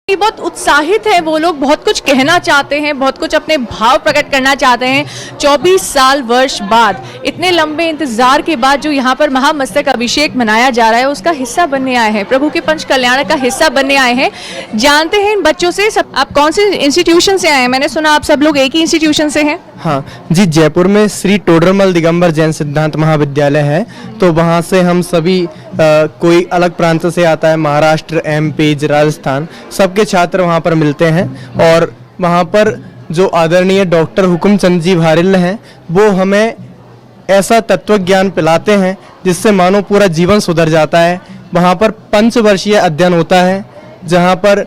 ये बहुत उत्साहित है, वो लोग बहुत कुछ कहना चाहते हैं, बहुत कुछ अपने भाव प्रकट करना चाहते हैं। 24 साल वर्ष बाद, इतने लंबे इंतजार के बाद जो यहाँ पर महामस्तक अभिषेक मनाया जा रहा है, उसका हिस्सा बनने आए हैं, प्रभु के पंच कल्याणक का हिस्सा बनने आए हैं। जानते हैं इन बच्चों से, सब आप कौन से इंस्टीट्यूशन से आए हैं? मैंने सुना आप सब लोग एक ही इंस्टीट्यूशन से हैं। हाँ जी, जयपुर में श्री टोडरमल दिगंबर जैन सिद्धांत महाविद्यालय है, तो वहाँ से हम सभी कोई अलग प्रांत से आता है, महाराष्ट्र, एमपी, राजस्थान, सबके छात्र वहाँ पर मिलते हैं। और वहाँ पर जो आदरणीय डॉक्टर हुकुमचंद जी भारिल्ल हैं, वो हमें ऐसा तत्व ज्ञान पिलाते हैं जिससे मानो पूरा जीवन सुधर जाता है। वहाँ पर 5 वर्षीय अध्ययन होता है, जहाँ पर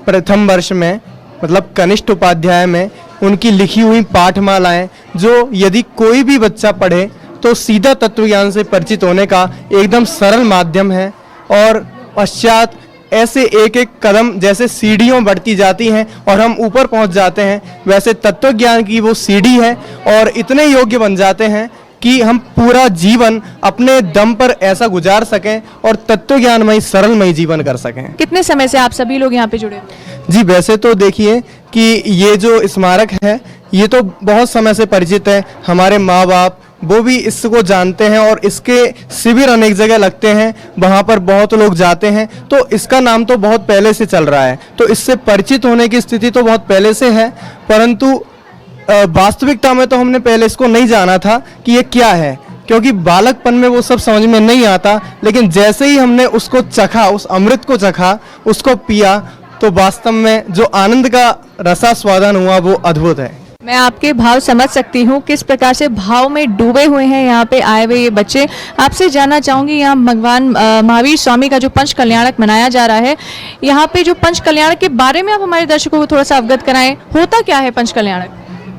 प्रथम वर्ष में मतलब कनिष्ठ उपाध्याय में उनकी लिखी हुई पाठमालाएं, जो यदि कोई भी बच्चा पढ़े तो सीधा तत्व ज्ञान से परिचित होने का एकदम सरल माध्यम है। और पश्चात ऐसे एक एक कदम जैसे सीढ़ियों बढ़ती जाती हैं और हम ऊपर पहुंच जाते हैं, वैसे तत्व ज्ञान की वो सीढ़ी है और इतने योग्य बन जाते हैं कि हम पूरा जीवन अपने दम पर ऐसा गुजार सकें और तत्व ज्ञानमय सरलमय जीवन कर सकें। कितने समय से आप सभी लोग यहाँ पे जुड़े हुए? जी, वैसे तो देखिए कि ये जो स्मारक है ये तो बहुत समय से परिचित है। हमारे माँ बाप वो भी इसको जानते हैं और इसके शिविर अनेक जगह लगते हैं, वहाँ पर बहुत लोग जाते हैं, तो इसका नाम तो बहुत पहले से चल रहा है, तो इससे परिचित होने की स्थिति तो बहुत पहले से है। परंतु वास्तविकता में तो हमने पहले इसको नहीं जाना था कि ये क्या है, क्योंकि बालकपन में वो सब समझ में नहीं आता। लेकिन जैसे ही हमने उसको चखा, उस अमृत को चखा, उसको पिया, तो वास्तव में जो आनंद का रसास्वादन हुआ वो अद्भुत है। मैं आपके भाव समझ सकती हूँ, किस प्रकार से भाव में डूबे हुए हैं यहाँ पे आए हुए ये बच्चे। आपसे जानना चाहूँगी, यहाँ भगवान महावीर स्वामी का जो पंच कल्याणक मनाया जा रहा है, यहाँ पे जो पंच कल्याणक के बारे में आप हमारे दर्शकों को थोड़ा सा अवगत कराएं। होता क्या है पंच कल्याणक?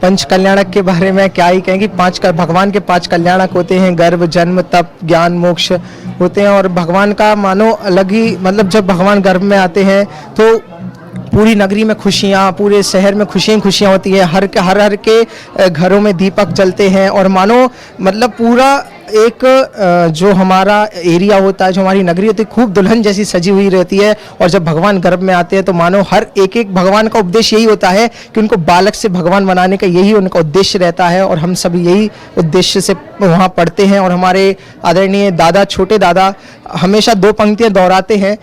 पंच कल्याणक के बारे में क्या ही कहेंगे। भगवान के 5 कल्याणक होते हैं, गर्भ, जन्म, तप, ज्ञान, मोक्ष होते हैं। और भगवान का मानो अलग ही मतलब, जब भगवान गर्भ में आते हैं तो पूरी नगरी में खुशियाँ, पूरे शहर में खुशियाँ होती है। हर के घरों में दीपक जलते हैं और मानो मतलब पूरा एक जो हमारा एरिया होता है, जो हमारी नगरी होती है, खूब दुल्हन जैसी सजी हुई रहती है। और जब भगवान गर्भ में आते हैं तो मानो हर एक भगवान का उद्देश्य यही होता है कि उनको बालक से भगवान बनाने का यही उनका उद्देश्य रहता है। और हम सभी यही उद्देश्य से वहाँ पढ़ते हैं। और हमारे आदरणीय दादा, छोटे दादा हमेशा 2 पंक्तियाँ दोहराते हैं।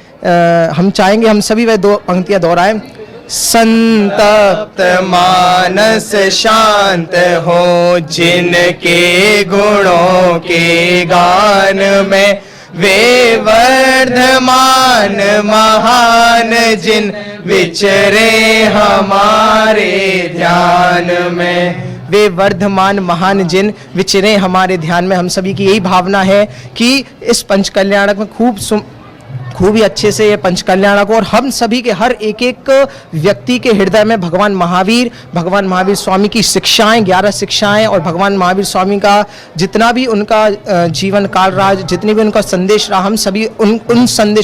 हम चाहेंगे हम सभी वह 2 पंक्तियाँ दोहराएं। संतप्त मानस शांत हो जिनके गुणों के गान में, वे वर्धमान महान जिन विचरे हमारे ध्यान में। वे वर्धमान महान जिन विचरे हमारे ध्यान में। हम सभी की यही भावना है कि इस पंच कल्याणक में खूब ही अच्छे से ये पंच कल्याणक हो और हम सभी के हर एक व्यक्ति के हृदय में भगवान महावीर स्वामी की शिक्षाएं, 11 शिक्षाएं, और भगवान महावीर स्वामी का जितना भी उनका जीवन काल रहा, जितनी भी उनका संदेश रहा, हम सभी उन संदेशों